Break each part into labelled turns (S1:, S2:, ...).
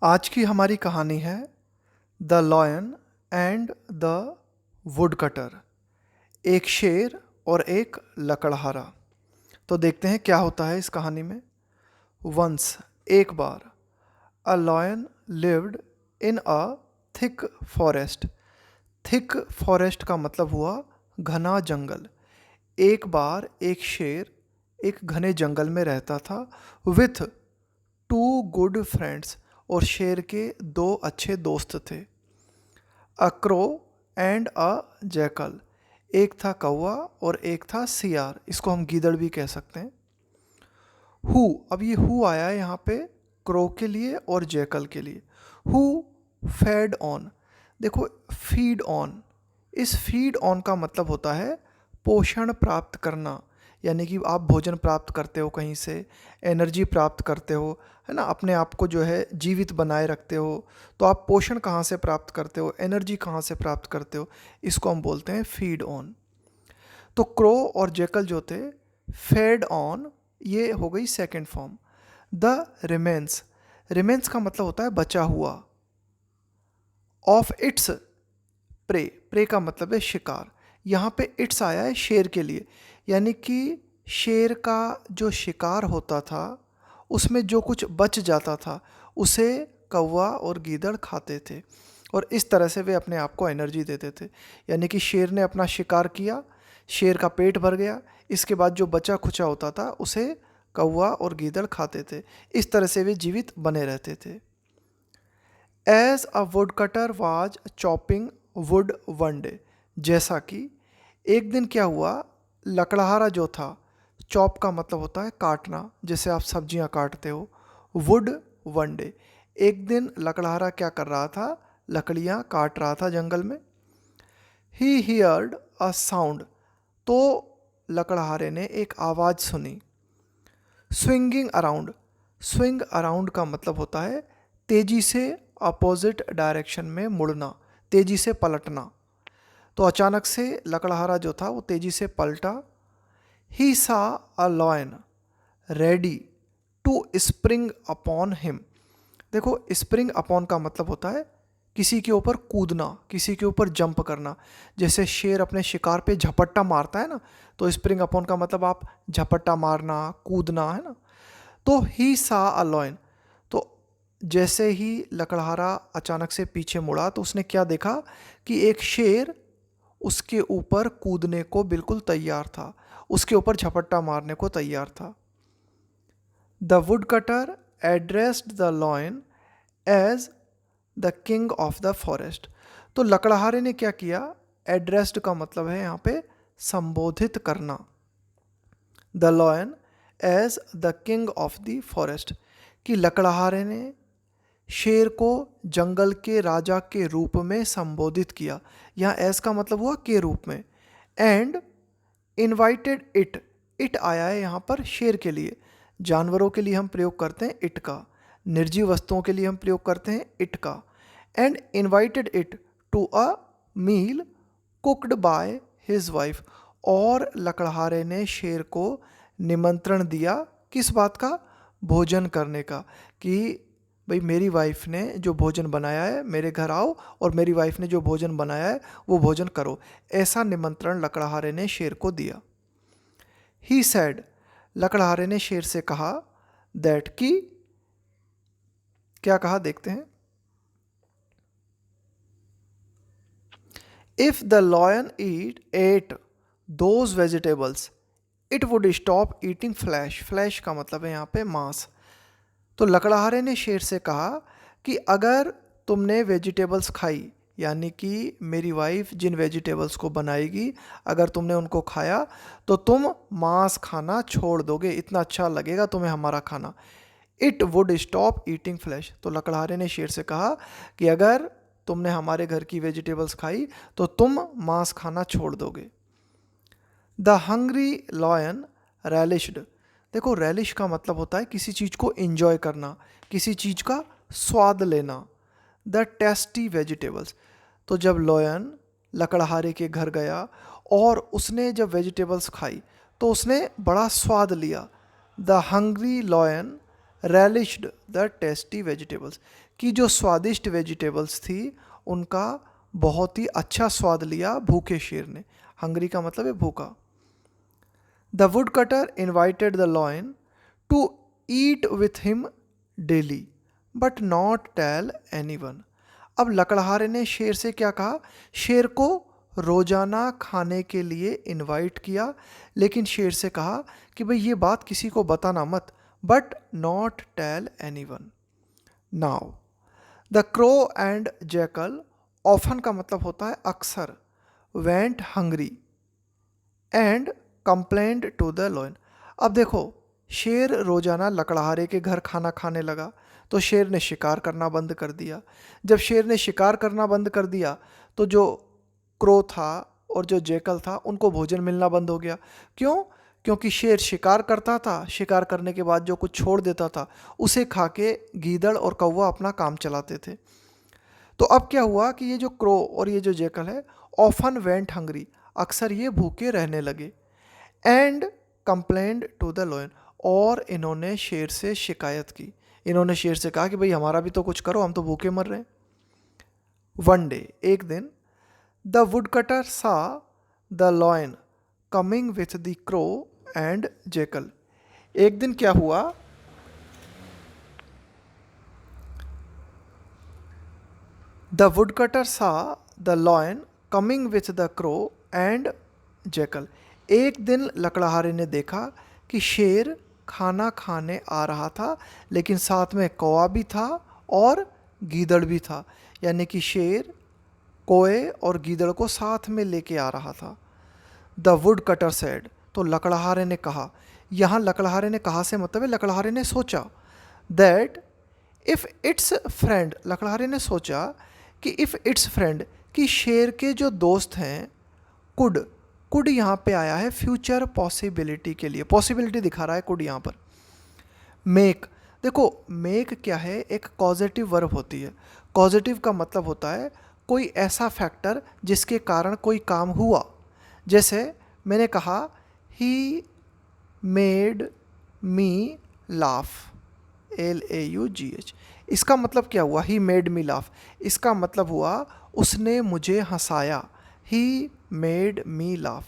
S1: आज की हमारी कहानी है the lion and the wood cutter. एक शेर और एक लकड़हारा। तो देखते हैं क्या होता है इस कहानी में। वंस, एक बार, a lion lived in a thick forest. Thick forest का मतलब हुआ घना जंगल। एक बार एक शेर एक घने जंगल में रहता था विथ टू गुड फ्रेंड्स, और शेर के दो अच्छे दोस्त थे। A crow and a jackal, एक था कौवा और एक था सियार, इसको हम गीदड़ भी कह सकते हैं। हु, अब ये हु आया है यहाँ पे क्रो के लिए और जैकल के लिए। हु फेड ऑन, देखो फीड ऑन, इस फीड ऑन का मतलब होता है पोषण प्राप्त करना, यानी कि आप भोजन प्राप्त करते हो कहीं से, एनर्जी प्राप्त करते हो, है ना, अपने आप को जो है जीवित बनाए रखते हो। तो आप पोषण कहाँ से प्राप्त करते हो, एनर्जी कहाँ से प्राप्त करते हो, इसको हम बोलते हैं फीड ऑन। तो क्रो और जेकल जो थे, फेड ऑन, ये हो गई second form. The remains, remains का मतलब होता है बचा हुआ, ऑफ इट्स प्रे, प्रे का मतलब है शिकार। यहाँ पे इट्स आया है शेर के लिए, यानी कि शेर का जो शिकार होता था उसमें जो कुछ बच जाता था उसे कौवा और गीदड़ खाते थे, और इस तरह से वे अपने आप को एनर्जी देते थे। यानी कि शेर ने अपना शिकार किया, शेर का पेट भर गया, इसके बाद जो बचा खुचा होता था उसे कौवा और गीदड़ खाते थे। इस तरह से वे जीवित बने रहते थे। As a woodcutter was chopping wood one day, जैसा कि एक दिन क्या हुआ, लकड़हारा जो था, चॉप का मतलब होता है काटना, जैसे आप सब्जियां काटते हो। वुड वन डे, एक दिन लकड़हारा क्या कर रहा था, लकड़ियां काट रहा था जंगल में। ही हियर्ड अ साउंड, तो लकड़हारे ने एक आवाज़ सुनी। स्विंगिंग अराउंड, स्विंग अराउंड का मतलब होता है तेजी से अपोजिट डायरेक्शन में मुड़ना, तेजी से पलटना। तो अचानक से लकड़हारा जो था वो तेजी से पलटा। He saw a lion ready to spring upon him, देखो स्प्रिंग अपॉन का मतलब होता है किसी के ऊपर कूदना, किसी के ऊपर जंप करना। जैसे शेर अपने शिकार पे झपट्टा मारता है ना, तो स्प्रिंग अपॉन का मतलब आप झपट्टा मारना, कूदना, है ना। तो ही सा अ लॉयन, तो जैसे ही लकड़हारा अचानक से पीछे मुड़ा तो उसने क्या देखा कि एक शेर उसके ऊपर कूदने को बिल्कुल तैयार था, उसके ऊपर झपट्टा मारने को तैयार था। The woodcutter addressed the lion as the king of the forest, तो लकड़हारे ने क्या किया, एड्रेस्ड का मतलब है यहाँ पे संबोधित करना, the lion as the king of the forest, कि लकड़हारे ने शेर को जंगल के राजा के रूप में संबोधित किया। यहाँ एज का मतलब हुआ के रूप में। एंड इनवाइटेड इट, इट आया है यहाँ पर शेर के लिए, जानवरों के लिए हम प्रयोग करते हैं इट का, निर्जीव वस्तुओं के लिए हम प्रयोग करते हैं इट का। And invited it to a meal cooked by his wife, और लकड़हारे ने शेर को निमंत्रण दिया किस बात का, भोजन करने का, कि भाई मेरी वाइफ ने जो भोजन बनाया है मेरे घर आओ, और मेरी वाइफ ने जो भोजन बनाया है वो भोजन करो। ऐसा निमंत्रण लकड़हारे ने शेर को दिया। ही सैड, लकड़हारे ने शेर से कहा, दैट की, क्या कहा देखते हैं। If the lion at those vegetables it would stop eating flash, flash का मतलब है यहाँ पे मांस। तो लकड़हारे ने शेर से कहा कि अगर तुमने वेजिटेबल्स खाई, यानी कि मेरी वाइफ जिन वेजिटेबल्स को बनाएगी अगर तुमने उनको खाया तो तुम मांस खाना छोड़ दोगे, इतना अच्छा लगेगा तुम्हें हमारा खाना। It would stop eating flash, तो लकड़हारे ने शेर से कहा कि अगर तुमने हमारे घर की वेजिटेबल्स खाई तो तुम मांस खाना छोड़ दोगे। द हंग्री लॉयन रैलिश्ड, देखो रैलिश का मतलब होता है किसी चीज़ को इंजॉय करना, किसी चीज़ का स्वाद लेना। द टेस्टी वेजिटेबल्स, तो जब लॉयन लकड़हारे के घर गया और उसने जब वेजिटेबल्स खाई तो उसने बड़ा स्वाद लिया। The hungry lion relished the tasty vegetables, कि जो स्वादिष्ट वेजिटेबल्स थी उनका बहुत ही अच्छा स्वाद लिया भूखे शेर ने। हंगरी का मतलब है भूखा। The woodcutter invited the lion to eat with him daily but not tell anyone. अब लकड़हारे ने शेर से क्या कहा? शेर को रोजाना खाने के लिए इनवाइट किया, लेकिन शेर से कहा कि भाई ये बात किसी को बताना मत, but not tell anyone. Now the crow and jackal, often का मतलब होता है अक्सर, went hungry and complained to the lion. अब देखो, शेर रोजाना लकड़हारे के घर खाना खाने लगा तो शेर ने शिकार करना बंद कर दिया। जब शेर ने शिकार करना बंद कर दिया तो जो क्रो था और जो जैकल था उनको भोजन मिलना बंद हो गया। क्यों? क्योंकि शेर शिकार करता था, शिकार करने के बाद जो कुछ छोड़ देता था उसे खा के गीदड़ और कौवा अपना काम चलाते थे। तो अब क्या हुआ कि ये जो क्रो और ये जो जैकल है, ऑफन वेंट हंग्री, अक्सर ये भूखे रहने लगे, and complained to the lion, और इन्होंने शेर से शिकायत की। इन्होंने शेर से कहा कि भाई हमारा भी तो कुछ करो, हम तो भूखे मर रहे हैं। वन डे, एक दिन, द वुड कटर सा the lion coming with the crow and jackal. एक दिन क्या हुआ, द वुड कटर सा the lion coming with the crow and jackal. एक दिन लकड़हारे ने देखा कि शेर खाना खाने आ रहा था, लेकिन साथ में कौवा भी था और गीदड़ भी था, यानी कि शेर कोए और गीदड़ को साथ में लेके आ रहा था। द वुड कटर सेड, तो लकड़हारे ने कहा, यहाँ लकड़हारे ने कहा से मतलब है लकड़हारे ने सोचा, दैट इफ़ इट्स फ्रेंड, लकड़हारे ने सोचा कि इफ़ इट्स फ्रेंड, कि शेर के जो दोस्त हैं, कुड यहाँ पे आया है फ्यूचर पॉसिबिलिटी के लिए, पॉसिबिलिटी दिखा रहा है कुड यहाँ पर। मेक, देखो मेक क्या है, एक कॉजेटिव वर्ब होती है। कॉजेटिव का मतलब होता है कोई ऐसा फैक्टर जिसके कारण कोई काम हुआ। जैसे मैंने कहा ही मेड मी लाफ, LAUGH, इसका मतलब क्या हुआ? ही मेड मी लाफ, इसका मतलब हुआ उसने मुझे हंसाया। He made me laugh.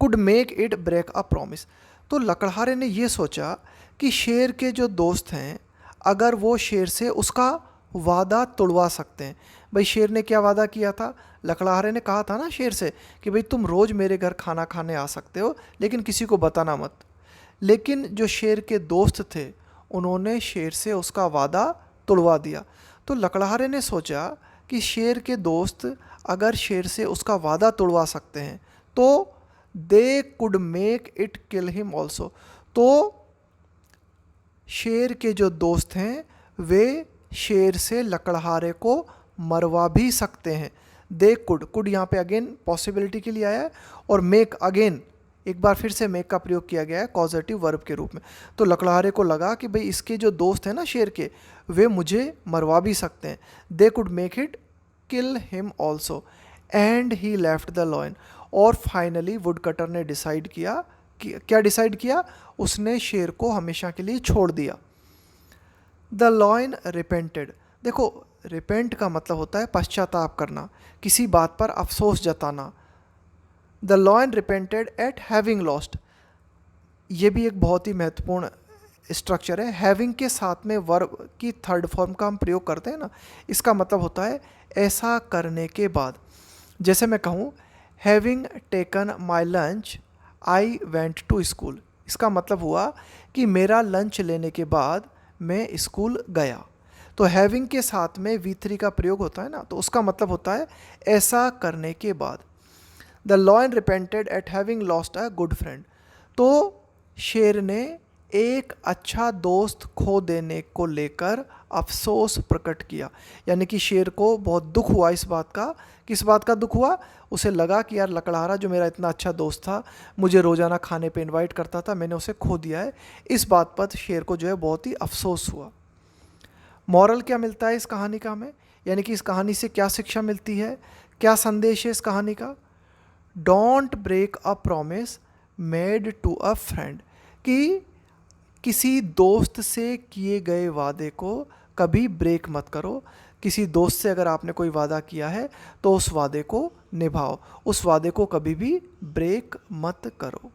S1: Could make it break a promise, तो लकड़हारे ने ये सोचा कि शेर के जो दोस्त हैं, अगर वो शेर से उसका वादा तोड़वा सकते हैं। भाई शेर ने क्या वादा किया था? लकड़हारे ने कहा था ना शेर से कि भाई तुम रोज़ मेरे घर खाना खाने आ सकते हो, लेकिन किसी को बताना मत। लेकिन जो शेर के दोस्त थे उन्होंने शेर से उसका वादा तोड़वा दिया। तो लकड़हारे ने सोचा कि शेर के दोस्त अगर शेर से उसका वादा तोड़वा सकते हैं तो they could make it kill him also, तो शेर के जो दोस्त हैं वे शेर से लकड़हारे को मरवा भी सकते हैं। दे कुड यहाँ पे अगेन पॉसिबिलिटी के लिए आया है, और मेक अगेन एक बार फिर से मेक का प्रयोग किया गया है कॉजेटिव वर्ब के रूप में। तो लकड़हारे को लगा कि भाई इसके जो दोस्त हैं ना शेर के, वे मुझे मरवा भी सकते हैं। They could make it kill him also and he left the lion, और फाइनली वुड कटर ने डिसाइड किया कि क्या डिसाइड किया? उसने शेर को हमेशा के लिए छोड़ दिया। द लॉयन रिपेंटेड, देखो रिपेंट का मतलब होता है पश्चाताप करना, किसी बात पर अफसोस जताना। The lion repented eight having lost, ये भी एक बहुत ही महत्वपूर्ण स्ट्रक्चर है। हैविंग के साथ में वर्ब की थर्ड फॉर्म का हम प्रयोग करते हैं ना, इसका मतलब होता है ऐसा करने के बाद। जैसे मैं कहूँ having taken my lunch I went to school, इसका मतलब हुआ कि मेरा लंच लेने के बाद मैं स्कूल गया। तो हैविंग के साथ में V3 का प्रयोग होता है ना, तो उसका मतलब होता है ऐसा करने के बाद। The lion repented eight having lost a good friend, तो शेर ने एक अच्छा दोस्त खो देने को लेकर अफसोस प्रकट किया, यानी कि शेर को बहुत दुख हुआ इस बात का। किस बात का दुख हुआ? उसे लगा कि यार लकड़हारा जो मेरा इतना अच्छा दोस्त था, मुझे रोज़ाना खाने पे इनवाइट करता था, मैंने उसे खो दिया है। इस बात पर शेर को जो है बहुत ही अफसोस हुआ। मॉरल क्या मिलता है इस कहानी का हमें, यानी कि इस कहानी से क्या शिक्षा मिलती है, क्या संदेश है इस कहानी का? Don't break a promise made to a friend, कि किसी दोस्त से किए गए वादे को कभी ब्रेक मत करो। किसी दोस्त से अगर आपने कोई वादा किया है तो उस वादे को निभाओ, उस वादे को कभी भी ब्रेक मत करो।